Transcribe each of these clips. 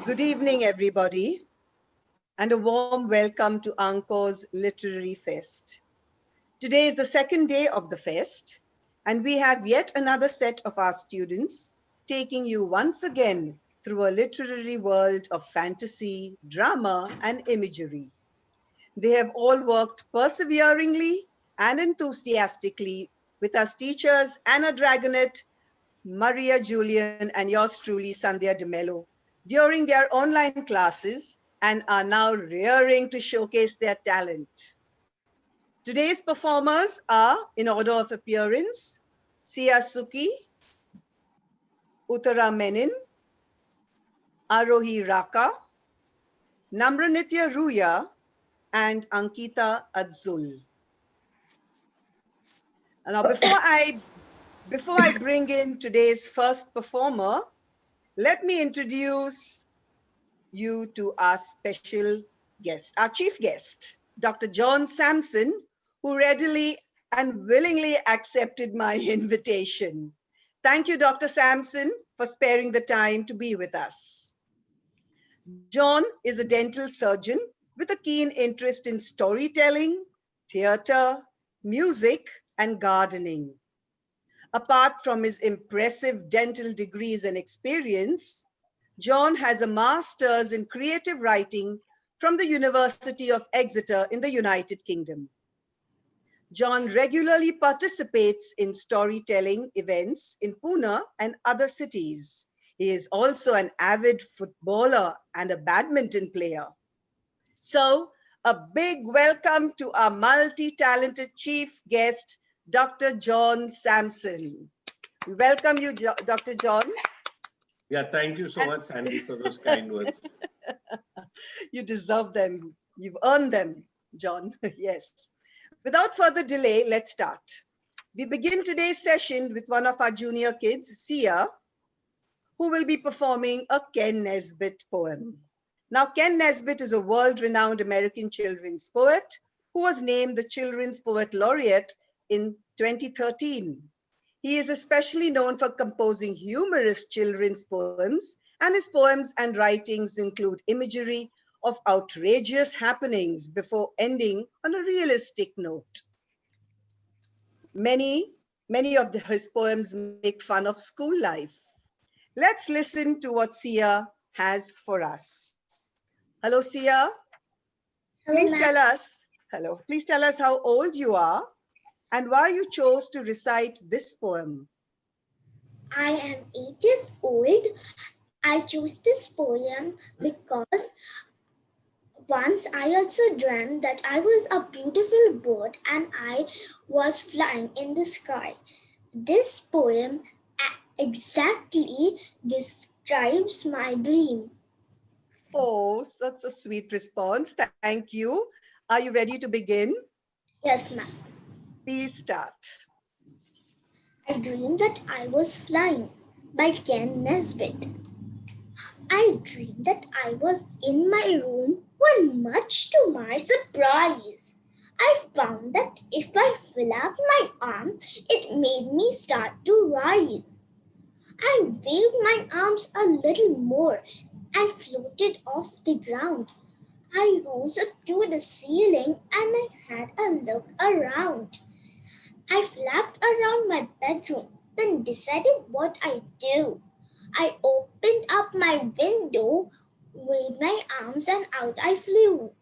Good evening, everybody, and a warm welcome to Encore's Literary Fest. Today is the second day of the fest, and we have yet another set of our students taking you once again through a literary world of fantasy, drama, and imagery. They have all worked perseveringly and enthusiastically with us teachers, Anna Dragonet, Maria Julian, and yours truly, Sandhya De Mello, during their online classes and are now rearing to showcase their talent. Today's performers are, in order of appearance, Sia Suki, Uthara Menin, Aarohi Raka, Namranitya Ruya, and Ankita Adzul. Now, before I bring in today's first performer, let me introduce you to our special guest, our chief guest, Dr. John Samson, who readily and willingly accepted my invitation. Thank you, Dr. Samson, for sparing the time to be with us. John is a dental surgeon with a keen interest in storytelling, theater, music, and gardening. Apart from his impressive dental degrees and experience, John has a master's in creative writing from the University of Exeter in the United Kingdom. John regularly participates in storytelling events in Pune and other cities. He is also an avid footballer and a badminton player. So, a big welcome to our multi-talented chief guest, Dr. John Samson. We welcome you, Dr. John. Yeah, thank you so much, Sandy, for those kind words. You deserve them. You've earned them, John. Yes. Without further delay, let's start. We begin today's session with one of our junior kids, Sia, who will be performing a Ken Nesbitt poem. Now, Ken Nesbitt is a world-renowned American children's poet who was named the Children's Poet Laureate in 2013. He is especially known for composing humorous children's poems, and his poems and writings include imagery of outrageous happenings before ending on a realistic note. Many of his poems make fun of school life. Let's listen to what Sia has for us. Hello, Sia. Please tell us how old you are and why you chose to recite this poem. I am 8 years old. I chose this poem because once I also dreamt that I was a beautiful bird and I was flying in the sky. This poem exactly describes my dream. Oh, such a sweet response. Thank you. Are you ready to begin? Yes, ma'am. Please start. I dreamed that I was flying by Ken Nesbitt. I dreamed that I was in my room when, much to my surprise, I found that if I flapped my arm, it made me start to rise. I waved my arms a little more and floated off the ground. I rose up to the ceiling and I had a look around. I flapped around my bedroom, then decided what I'd do. I opened up my window, waved my arms, and out I flew.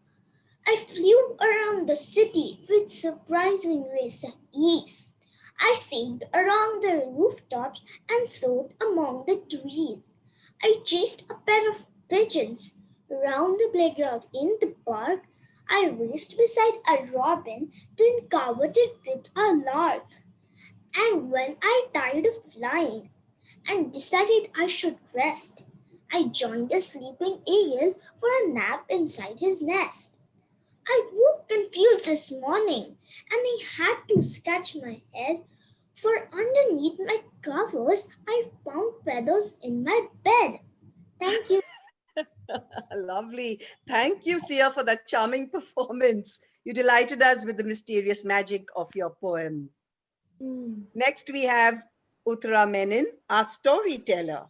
I flew around the city with surprising grace and ease. I sailed around the rooftops and soared among the trees. I chased a pair of pigeons around the playground in the park. I raced beside a robin, then covered it with a lark. And when I tired of flying and decided I should rest, I joined a sleeping eagle for a nap inside his nest. I woke confused this morning and I had to scratch my head, for underneath my covers I found feathers in my bed. Thank you. Lovely. Thank you, Sia, for that charming performance. You delighted us with the mysterious magic of your poem. Next, we have Uthara Menin, our storyteller.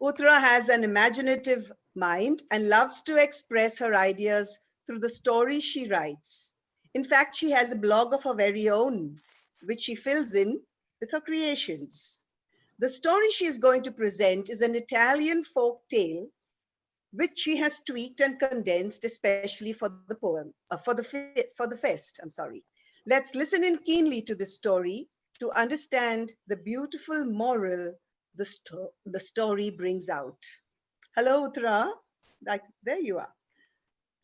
Uthara has an imaginative mind and loves to express her ideas through the stories she writes. In fact, she has a blog of her very own, which she fills in with her creations. The story she is going to present is an Italian folk tale, which she has tweaked and condensed especially for the poem, for the fest. I'm sorry. Let's listen in keenly to this story to understand the beautiful moral the story brings out. Hello, Uthara. There you are.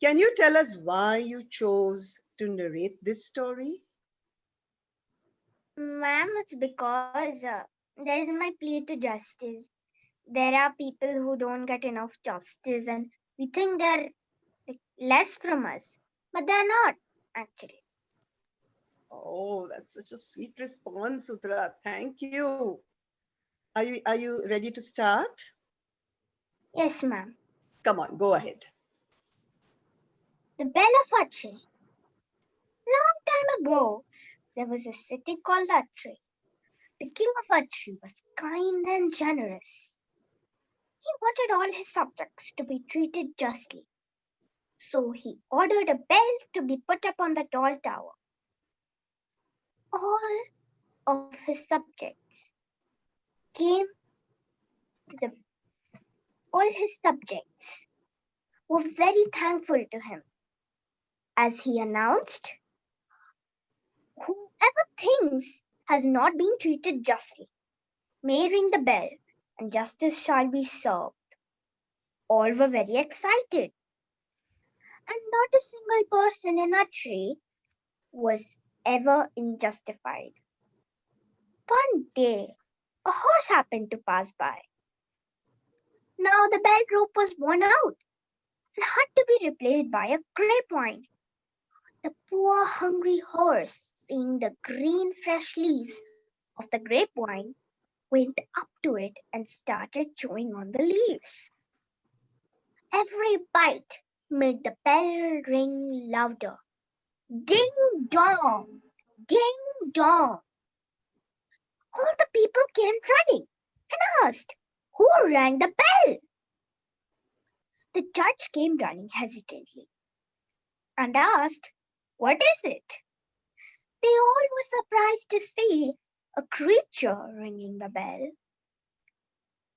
Can you tell us why you chose to narrate this story? Ma'am, it's because there is my plea to justice. There are people who don't get enough justice, and we think they're like, less from us, but they're not actually. Oh, that's such a sweet response, Uthara. Thank you. Are you ready to start? Yes, ma'am. Come on, go ahead. The Bell of Atri. Long time ago, there was a city called Atri. The king of Atri was kind and generous. He wanted all his subjects to be treated justly. So he ordered a bell to be put up on the tall tower. All of his subjects came to the all his subjects were very thankful to him as he announced, whoever thinks has not been treated justly may ring the bell and justice shall be served. All were very excited, and not a single person in Atri was ever unjustified. One day, a horse happened to pass by. Now the bell rope was worn out and had to be replaced by a grapevine. The poor hungry horse, seeing the green fresh leaves of the grapevine, went up to it and started chewing on the leaves. Every bite made the bell ring louder. Ding dong! Ding dong! All the people came running and asked, who rang the bell? The judge came running hesitantly and asked, what is it? They all were surprised to see a creature ringing the bell.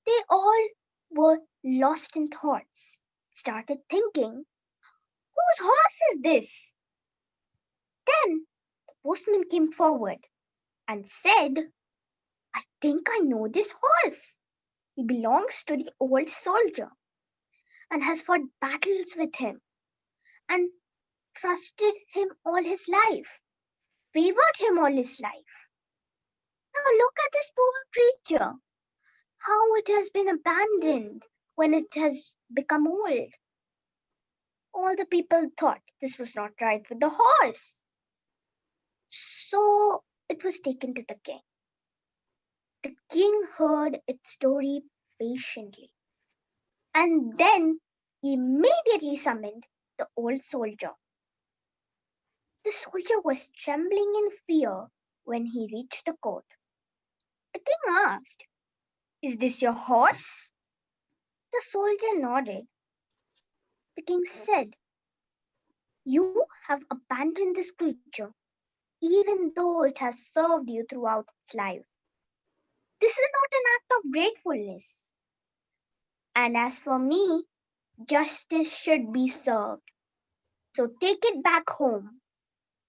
They all were lost in thoughts, started thinking, whose horse is this? Then the postman came forward and said, I think I know this horse. He belongs to the old soldier and has fought battles with him and trusted him all his life, favored him all his life. Now look at this poor creature, how it has been abandoned when it has become old. All the people thought this was not right with the horse. So it was taken to the king. The king heard its story patiently and then immediately summoned the old soldier. The soldier was trembling in fear when he reached the court. The king asked, is this your horse? The soldier nodded. The king said, you have abandoned this creature even though it has served you throughout its life. This is not an act of gratefulness. And as for me, justice should be served. So take it back home.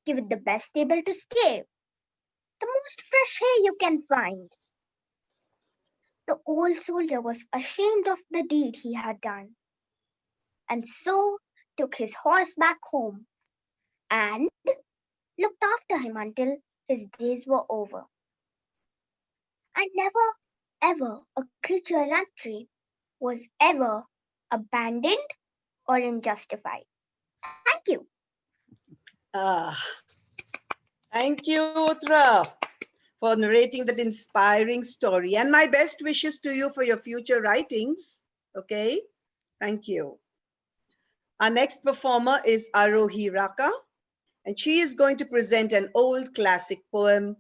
Give it the best stable to stay, the most fresh hay you can find. The old soldier was ashamed of the deed he had done, and so took his horse back home and looked after him until his days were over. And never, ever a creature in that tree was ever abandoned or unjustified. Thank you. Ah, thank you, Uthara, for narrating that inspiring story. And my best wishes to you for your future writings. Okay, thank you. Our next performer is Aarohi Raka, and she is going to present an old classic poem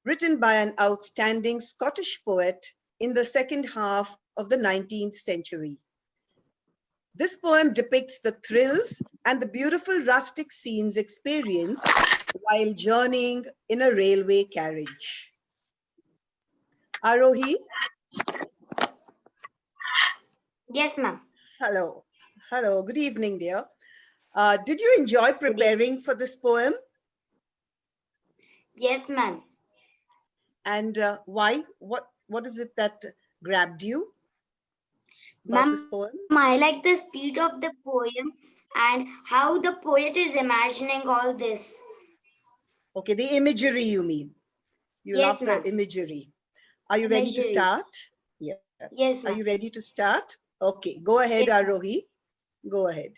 written by an outstanding Scottish poet in the second half of the 19th century. This poem depicts the thrills and the beautiful rustic scenes experienced while journeying in a railway carriage. Aarohi, Yes, ma'am. hello. Hello, good evening, dear. Did you enjoy preparing for this poem? Yes, ma'am. And why? What is it that grabbed you about this Ma'am, poem? I like the speed of the poem and how the poet is imagining all this. Okay, the imagery you mean. You Yes, love the ma'am. imagery. Are you ready to Imagery. start? Yes. Yes, Are ma'am. you ready to start? Okay, go ahead, Yes, ma'am. Aarohi. Go ahead.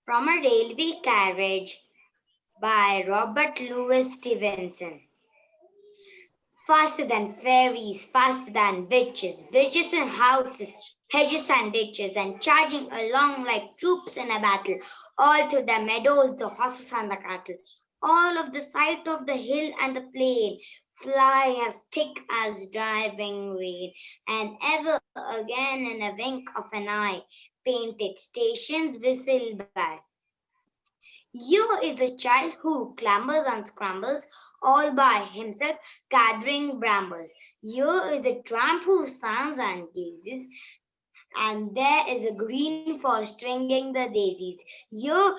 From a Railway Carriage by Robert Louis Stevenson. Faster than fairies, faster than witches, bridges and houses, hedges and ditches, and charging along like troops in a battle, all through the meadows, the horses and the cattle, all of the sight of the hill and the plain, fly as thick as driving rain, and ever again in a wink of an eye, painted stations whistle by. Here is a child who clambers and scrambles all by himself, gathering brambles. Here is a tramp who stands and gazes, and there is a green for stringing the daisies. Here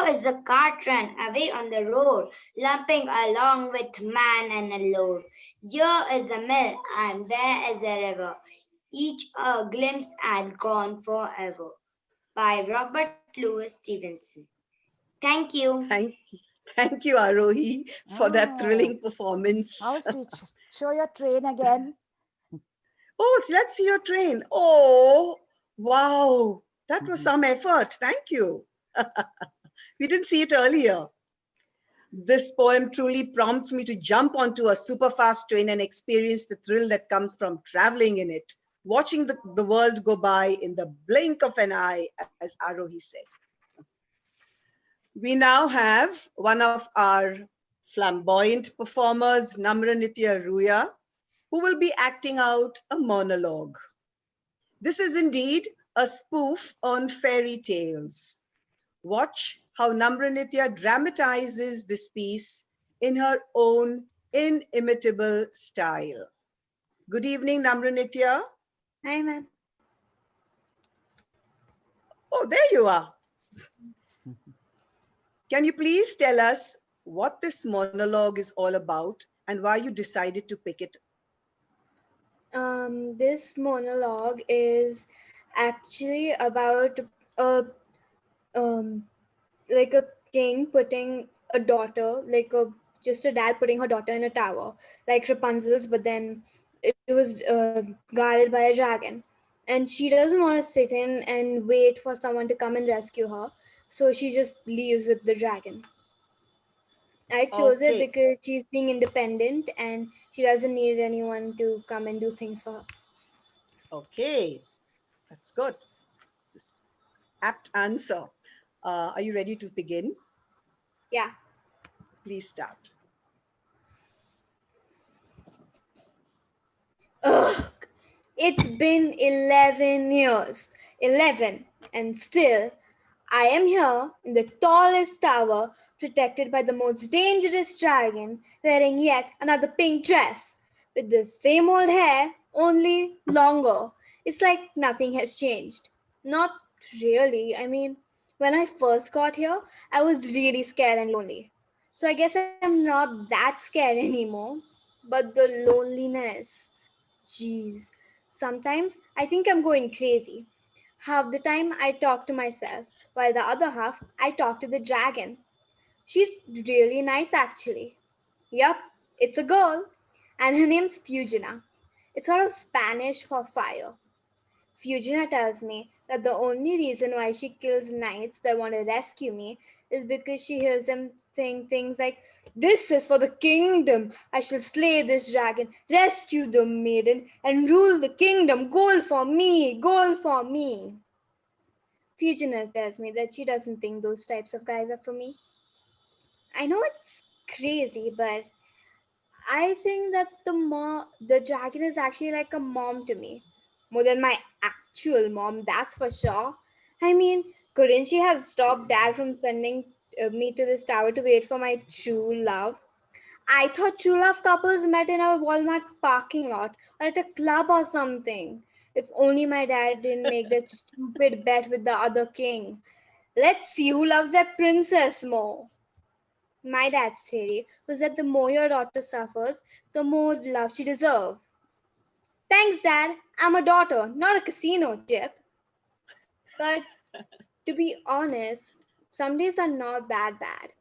is a cart run away on the road, lumping along with man and a load. Here is a mill, and there is a river, each a glimpse and gone forever. By Robert Louis Stevenson. Thank you. Thank you, Aarohi, for that Oh, thrilling performance. how sweet. Show your train again. Oh, let's see your train. Oh, wow. That was some effort. Thank you. We didn't see it earlier. This poem truly prompts me to jump onto a super fast train and experience the thrill that comes from traveling in it, watching the world go by in the blink of an eye, as Aarohi said. We now have one of our flamboyant performers, Namranitya Ruya, who will be acting out a monologue. This is indeed a spoof on fairy tales. Watch how Namranitya dramatizes this piece in her own inimitable style. Good evening, Namranitya. Hi, ma'am. Oh, there you are. Can you please tell us what this monologue is all about and why you decided to pick it? This monologue is actually about a like a king putting a daughter, just a dad putting her daughter in a tower, like Rapunzel's, but then it was guarded by a dragon, and she doesn't want to sit in and wait for someone to come and rescue her, so she just leaves with the dragon. I chose it Okay, because she's being independent and she doesn't need anyone to come and do things for her. okay, that's good. This is apt answer. Are you ready to begin? Yeah. Please start. Ugh. It's been 11 years. 11. And still, I am here in the tallest tower, protected by the most dangerous dragon, wearing yet another pink dress, with the same old hair, only longer. It's like nothing has changed. Not really. I mean, when I first got here, I was really scared and lonely. So I guess I'm not that scared anymore. But the loneliness. Jeez. Sometimes I think I'm going crazy. Half the time I talk to myself, while the other half I talk to the dragon. She's really nice actually. Yup, it's a girl, and her name's Fugina. It's sort of Spanish for fire. Fugina tells me that the only reason why she kills knights that want to rescue me is because she hears them saying things like, "This is for the kingdom. I shall slay this dragon, rescue the maiden, and rule the kingdom. Gold for me, gold for me." Fugina tells me that she doesn't think those types of guys are for me. I know it's crazy, but I think that the dragon is actually like a mom to me, more than my actual mom, that's for sure. I mean, couldn't she have stopped Dad from sending me to this tower to wait for my true love? I thought true love couples met in a Walmart parking lot or at a club or something. If only my dad didn't make that stupid bet with the other king. Let's see who loves that princess more. My dad's theory was that the more your daughter suffers, the more love she deserves. Thanks, Dad. I'm a daughter, not a casino chip. But to be honest, some days are not that bad.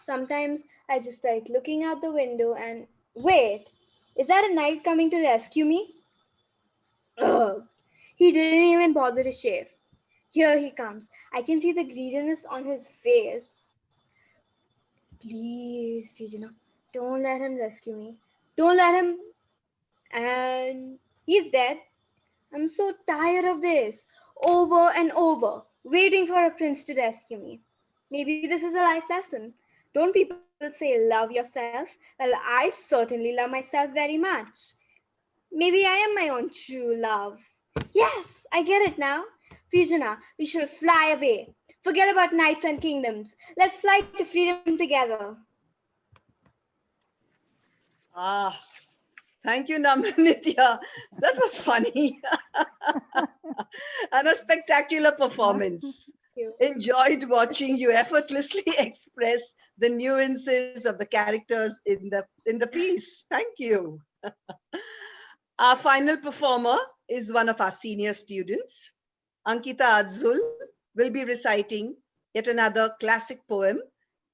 Sometimes I just like looking out the window and wait, is that a knight coming to rescue me? Ugh. He didn't even bother to shave. Here he comes. I can see the greediness on his face. Please, Fujina, don't let him rescue me. Don't let him. And he's dead. I'm so tired of this. Over and over. Waiting for a prince to rescue me. Maybe this is a life lesson. Don't people say love yourself? Well, I certainly love myself very much. Maybe I am my own true love. Yes, I get it now. Fujina, we shall fly away. Forget about knights and kingdoms. Let's fly to freedom together. Ah, thank you, Namranitya. That was funny. And a spectacular performance. Enjoyed watching you effortlessly express the nuances of the characters in the piece. Thank you. Our final performer is one of our senior students. Ankita Adzul will be reciting yet another classic poem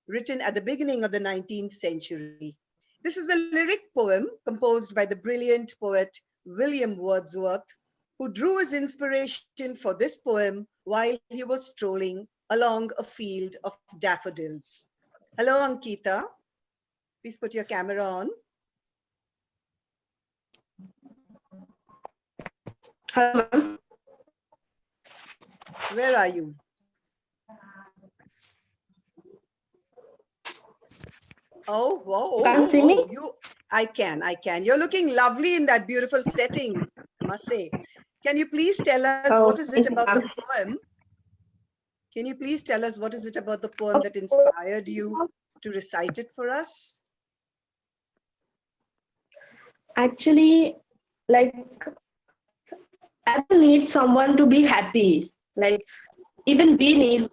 written at the beginning of the 19th century. This is a lyric poem composed by the brilliant poet William Wordsworth, who drew his inspiration for this poem while he was strolling along a field of daffodils. Hello, Ankita. Please put your camera on. Hello, ma'am. Where are you? Oh, whoa, Can't see me? I can. You're looking lovely in that beautiful setting, I must say. Can you please tell us what is it about the poem? Can you please tell us what is it about the poem that inspired you to recite it for us? Actually, like, I don't need someone to be happy. Like, even we need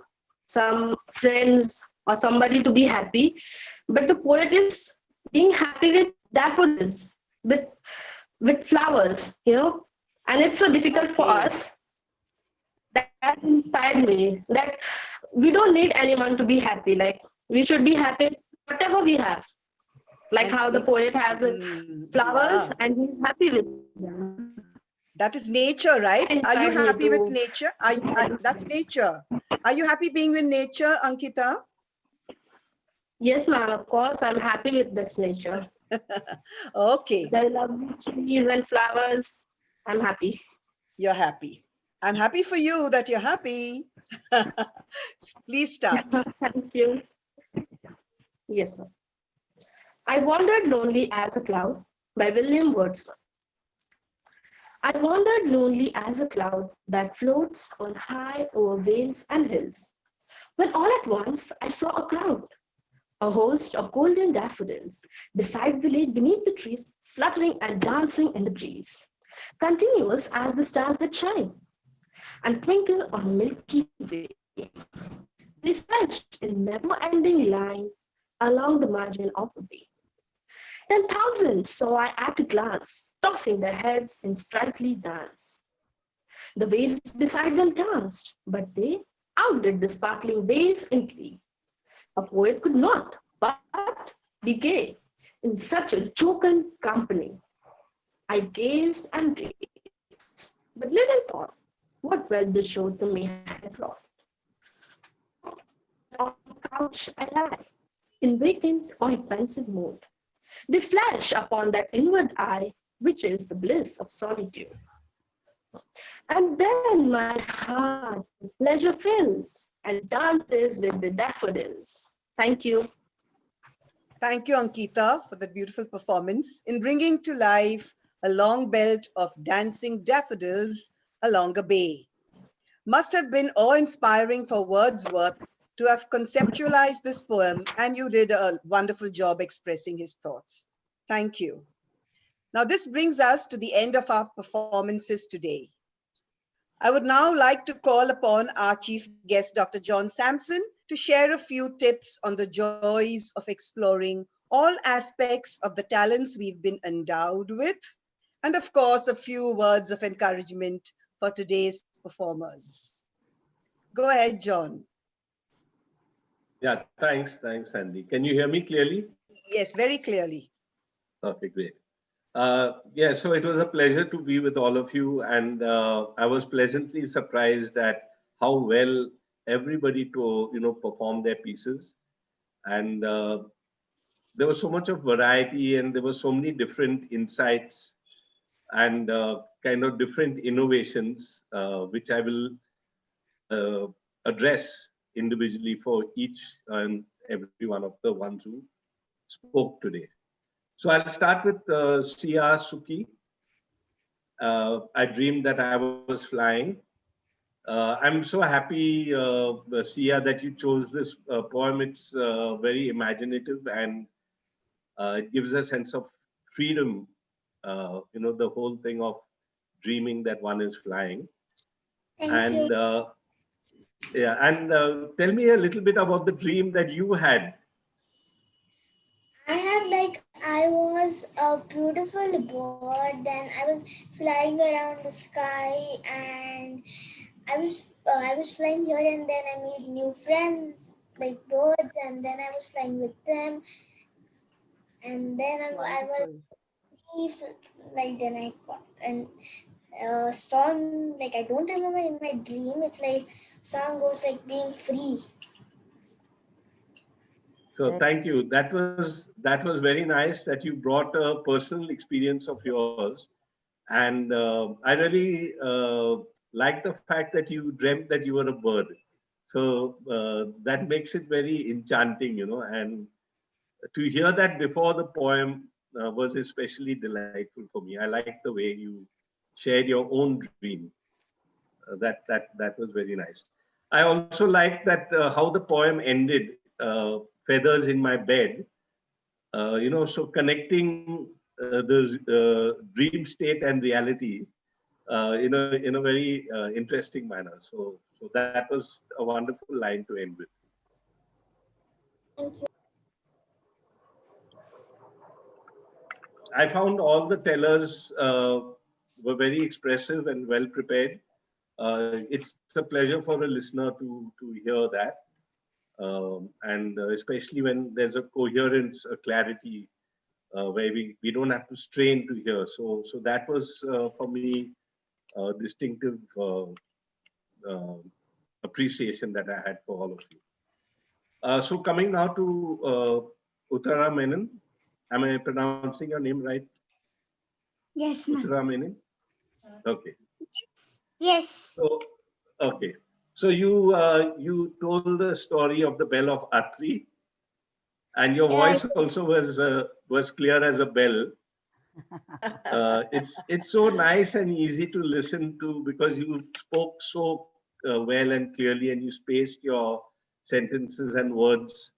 some friends or somebody to be happy. But the poet is being happy with daffodils, with flowers, And it's so difficult for us. That inspired me. That we don't need anyone to be happy. Like, we should be happy whatever we have. Like how the poet has flowers and he's happy with them. That is nature, right? Are you happy with nature? That's nature. Are you happy being with nature, Ankita? Yes, ma'am. Of course, I'm happy with this nature. Okay. The lovely trees and flowers. I'm happy. You're happy. I'm happy for you that you're happy. Please start. Thank you. Yes, ma'am. I Wandered Lonely as a Cloud by William Wordsworth. I wandered lonely as a cloud that floats on high over vales and hills, when all at once I saw a crowd, a host of golden daffodils, beside the lake beneath the trees, fluttering and dancing in the breeze, continuous as the stars that shine and twinkle on a Milky Way. They stretched in never-ending line along the margin of the bay. 10,000 saw I at a glance, tossing their heads in sprightly dance. The waves beside them danced, but they outdid the sparkling waves in glee. A poet could not but be gay in such a jocund company. I gazed and gazed, but little thought what wealth the show to me had wrought. On the couch I lie, in vacant or in pensive mood. They flash upon that inward eye, which is the bliss of solitude. And then my heart with pleasure fills and dances with the daffodils. Thank you. Thank you, Ankita, for that beautiful performance in bringing to life a long belt of dancing daffodils along a bay. Must have been awe-inspiring for Wordsworth to have conceptualized this poem, and you did a wonderful job expressing his thoughts. Thank you. Now, this brings us to the end of our performances today. I would now like to call upon our chief guest, Dr. John Samson, to share a few tips on the joys of exploring all aspects of the talents we've been endowed with, and of course, a few words of encouragement for today's performers. Go ahead, John. Yeah, thanks, Sandy. Can you hear me clearly? Yes, very clearly. Okay, great. Yeah, so it was a pleasure to be with all of you, and I was pleasantly surprised at how well everybody performed their pieces, and there was so much of variety, and there were so many different insights and kind of different innovations, which I will address individually for each and every one of the ones who spoke today. So I'll start with Sia Suki. I dreamed that I was flying. I'm so happy, Sia, that you chose this poem. It's very imaginative, and it gives a sense of freedom. The whole thing of dreaming that one is flying. Thank you. And yeah, and tell me a little bit about the dream that you had. I had I was a beautiful bird. Then I was flying around the sky, and I was flying here, and then I made new friends like birds, and then I was flying with them, and then I was then I got and song I don't remember in my dream. It's like song goes like being free. So thank you. That was very nice that you brought a personal experience of yours, and I really like the fact that you dreamt that you were a bird. So that makes it very enchanting, and to hear that before the poem was especially delightful for me. I like the way you shared your own dream. That was very nice. I also like that how the poem ended. Feathers in my bed. So connecting the dream state and reality in a very interesting manner. So that was a wonderful line to end with. Thank you. I found all the tellers were very expressive and well prepared. It's a pleasure for a listener to hear that, and especially when there's a coherence, a clarity, where we don't have to strain to hear. So that was for me a distinctive appreciation that I had for all of you. So coming now to Uthara Menon. Am I pronouncing your name right? Yes, Uthara Menon? Okay. Yes. So, okay. So you told the story of the bell of Atri, and your voice also was clear as a bell. It's so nice and easy to listen to because you spoke so well and clearly, and you spaced your sentences and words.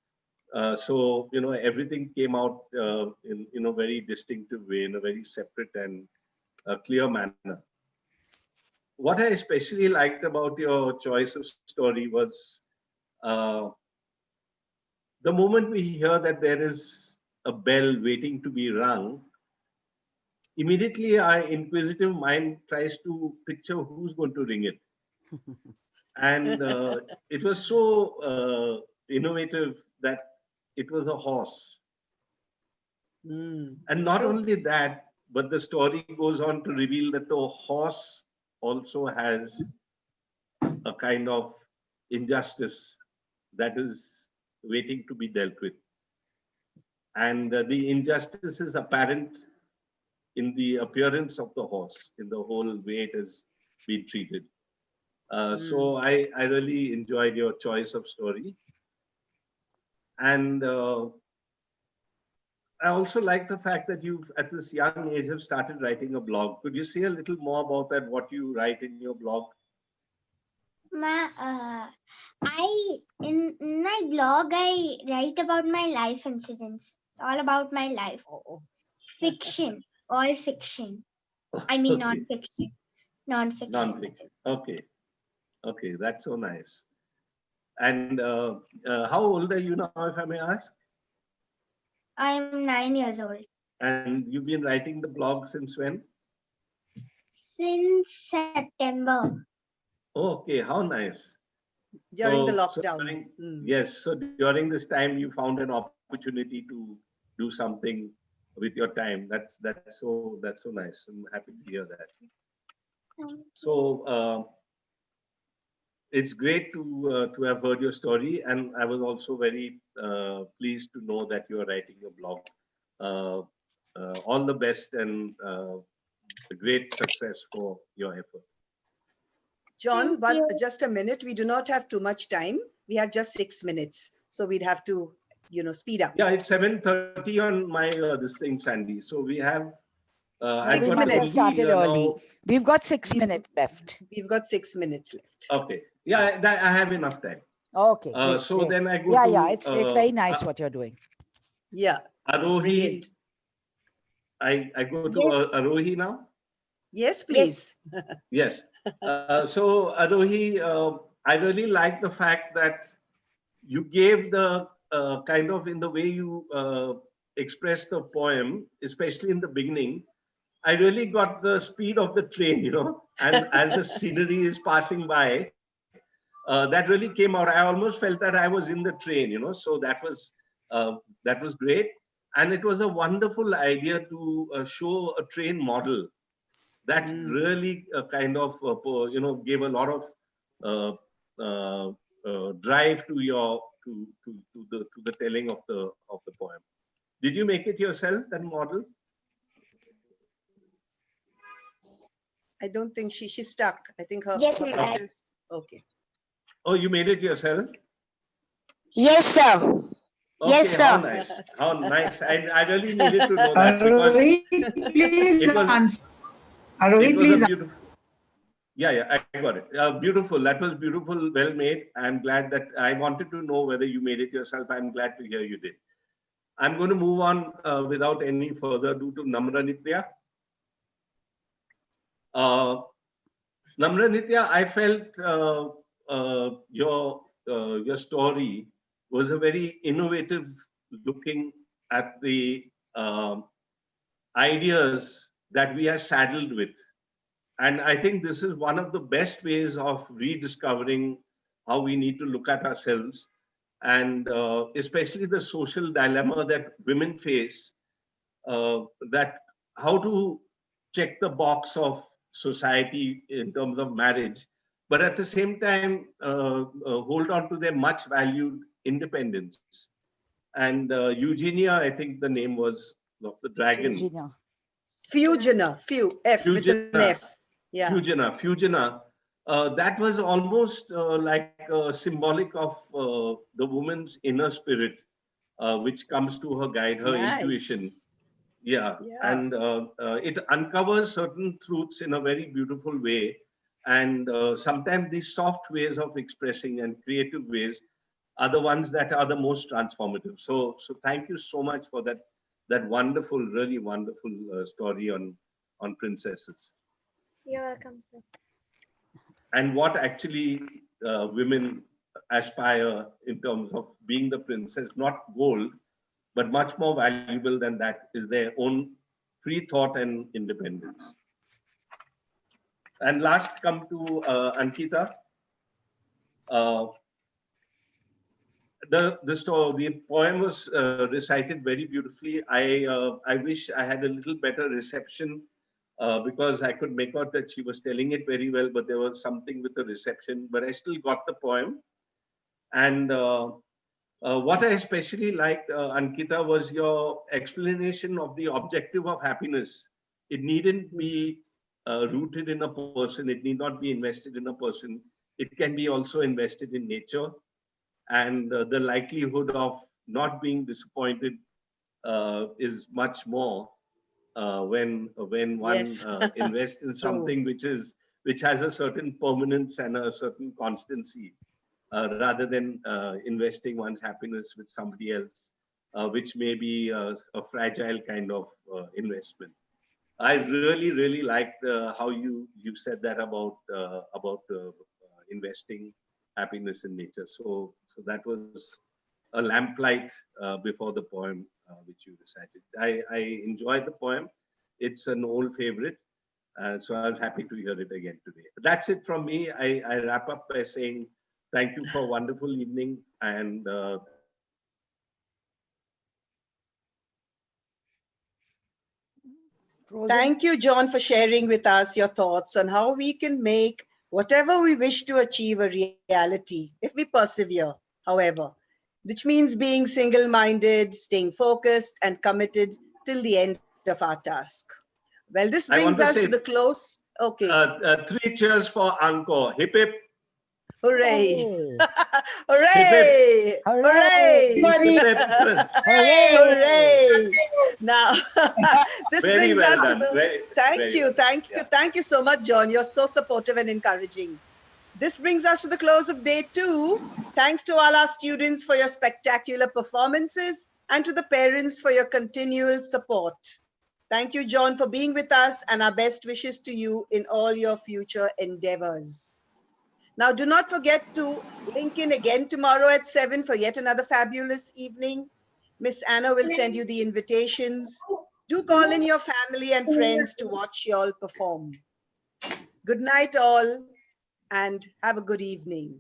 So everything came out in a very distinctive way, in a very separate and clear manner. What I especially liked about your choice of story was the moment we hear that there is a bell waiting to be rung, immediately our inquisitive mind tries to picture who's going to ring it. And it was so innovative that it was a horse. And not only that, but the story goes on to reveal that the horse also has a kind of injustice that is waiting to be dealt with. And the injustice is apparent in the appearance of the horse, in the whole way it has been treated. So I really enjoyed your choice of story. And I also like the fact that you've, at this young age, have started writing a blog. Could you say a little more about that, what you write in your blog? In my blog, I write about my life incidents. It's all about my life. Oh, Fiction, all fiction. I mean, Okay. non-fiction. Non-fiction. Non-fiction. Okay. Okay. That's so nice. And how old are you now, if I may ask? I'm 9 years old. And you've been writing the blog since when? Since September. Oh, okay. How nice. during the So lockdown. yes, so during this time you found an opportunity to do something with your time. That's so nice. I'm happy to hear that. So it's great to have heard your story, and I was also very pleased to know that you are writing a blog. Uh, all the best and great success for your effort. John, Thank you. just a minute. We do not have too much time. We have just 6 minutes. So we'd have to, speed up. Yeah, it's 7:30 on my this thing, Sandy. So we have. I 6 got We must have minutes. started early. now. We've got 6 We've- minutes left. We've got 6 minutes left. Okay. Yeah, I have enough time. Okay, great, So great. then I go Yeah, to. yeah, it's very nice what you're doing. Yeah, Aarohi. brilliant. I go to Yes. Aarohi now. Yes, please. Yes. So Aarohi, I really like the fact that you gave the kind of in the way you expressed the poem, especially in the beginning. I really got the speed of the train, and as the scenery is passing by, that really came out. I almost felt that I was in the train, so that was great. And it was a wonderful idea to show a train model that really kind of gave a lot of uh, drive to your to the telling of the poem. Did you make it yourself, that model? I don't think she's stuck. I think her. Yes, her ma'am. picture is- Okay. Oh, you made it yourself? Yes, sir. Okay, Yes, sir. how nice. How nice. I really needed to know that because Aarohi, please it was answer. Aarohi, it was please a beautiful. Yeah, I got it. Beautiful. That was beautiful. Well made. I'm glad that I wanted to know whether you made it yourself. I'm glad to hear you did. I'm going to move on without any further ado to Namranitya. Namranitya, I felt your story was a very innovative looking at the ideas that we are saddled with. And I think this is one of the best ways of rediscovering how we need to look at ourselves, and especially the social dilemma that women face, that how to check the box of society in terms of marriage, but at the same time hold on to their much valued independence. And Eugenia, I think the name was of the dragon. Virginia. Fugina, F with an Fugina. F. Yeah. Fugina. That was almost like symbolic of the woman's inner spirit, which comes to her guide, her intuition. Nice. Yeah. And it uncovers certain truths in a very beautiful way. And sometimes these soft ways of expressing and creative ways are the ones that are the most transformative. So thank you so much for that wonderful, really wonderful story on princesses. You're welcome, sir. And what actually women aspire in terms of being the princess, not gold, but much more valuable than that is their own free thought and independence. And last, come to Ankita. The poem was recited very beautifully. I wish I had a little better reception because I could make out that she was telling it very well, but there was something with the reception. But I still got the poem. And what I especially liked, Ankita, was your explanation of the objective of happiness. It needn't be rooted in a person. It need not be invested in a person. It can be also invested in nature. And the likelihood of not being disappointed is much more when one Yes. invests in True. something which which has a certain permanence and a certain constancy, rather than investing one's happiness with somebody else, which may be a fragile kind of investment. I really, really liked how you said that about investing happiness in nature. So that was a lamplight before the poem which you recited. I enjoyed the poem. It's an old favorite. So I was happy to hear it again today. That's it from me. I wrap up by saying thank you for a wonderful evening, and Thank you, John, for sharing with us your thoughts on how we can make whatever we wish to achieve a reality if we persevere, however, which means being single-minded, staying focused, and committed till the end of our task. Well, this brings I us want to to the say close. Okay. 3 cheers for Encore. Hip hip. Hooray! Hip hip. Hooray! Hooray! Maria. Hip hip. Hooray! Now, this Very brings well us to done. the. Very, Thank very you, well. thank you, Yeah. thank you so much, John. You're so supportive and encouraging. This brings us to the close of day 2. Thanks to all our students for your spectacular performances and to the parents for your continual support. Thank you, John, for being with us, and our best wishes to you in all your future endeavors. Now, do not forget to link in again tomorrow at 7 for yet another fabulous evening. Miss Anna will send you the invitations. Do call in your family and friends to watch you all perform. Good night, all, and have a good evening.